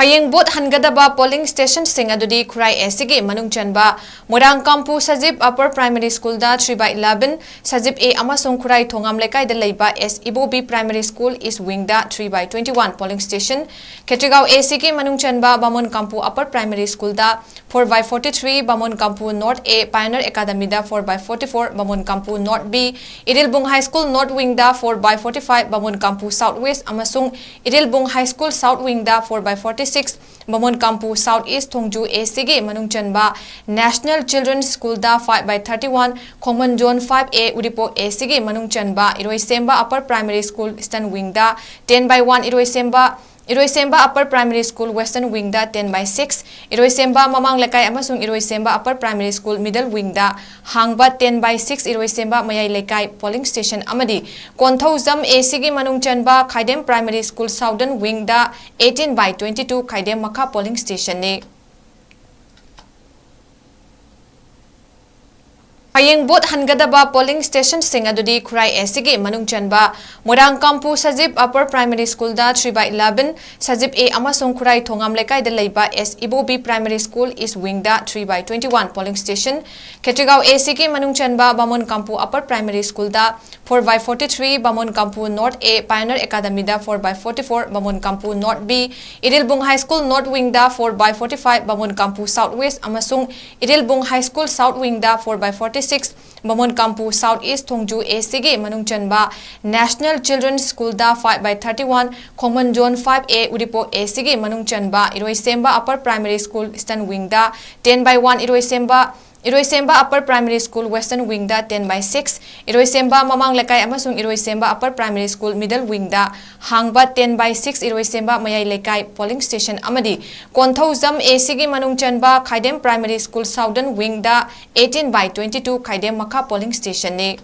Hayeng bot hangadaba polling station sing adudi Khurai SG manung chanba Moirang Kampu Sajib Upper Primary School da 3/11 Sajib A amasung Khurai Thongam Lekai da leiba S Ibobi Primary School East Wing da 3/21 polling station Ketrigao ACK manung chanba Bamon Kampu Upper Primary School da 4/43 Bamon Kampu North A Pioneer Academy da 4/44 Bamon Kampu North B Idilbung High School North Wing da 4/45 Bamon Kampu Southwest amasung Idilbung High School South Wing da 4/46 Bamon Kampu Southeast Thongju ACG Manung Chanba National Children's School da 5/31 Khongman Zone 5A Udipok ACG Manung Chanba Iroisemba Upper Primary School Eastern Wing da 10/1 Iroisemba Upper Primary School Western Wing da 10/6 Iroisemba Mamang Lekai amasung Iroisemba Upper Primary School Middle Wing da Hangba 10/6 Iroisemba Mayai Lekai polling station amadi Konthauzam ACG Manung Chanba Khaidem Primary School Southern Wing da 18/22 Khaidem Makha polling station ne Hayeng bot hangadaba polling station sing adudi Khurai SG manung chanba Moirang Kampu Sajib Upper Primary School da 3/11 Sajib A amasung Khurai Thongam Lekai da leiba S Ibobi Primary School East Wing da 3/21 polling station Ketrigao ACK manung chanba Bamon Kampu Upper Primary School da 4/43 Bamon Kampu North A Pioneer Academy da 4/44 Bamon Kampu North B Idilbung High School North Wing da 4/45 Bamon Kampu Southwest amasung Idilbung High School South Wing da 4/46 Bamon Kampu Southeast Thongju ACG Manung Chanba National Children's School da 5/31 Khongman Zone 5A Udipok ACG Manung Chanba Iroisemba Upper Primary School Eastern Wing da 10/1 Iroisemba Upper Primary School Western Wing da 10/6 Iroisemba Mamang Lekai amasung Iroisemba Upper Primary School Middle Wing da Hangba 10/6 Iroisemba Mayai Lekai polling station amadi Konthauzam ACG Manung Chanba Khaidem Primary School Southern Wing da 18/22 Khaidem Makha polling station ne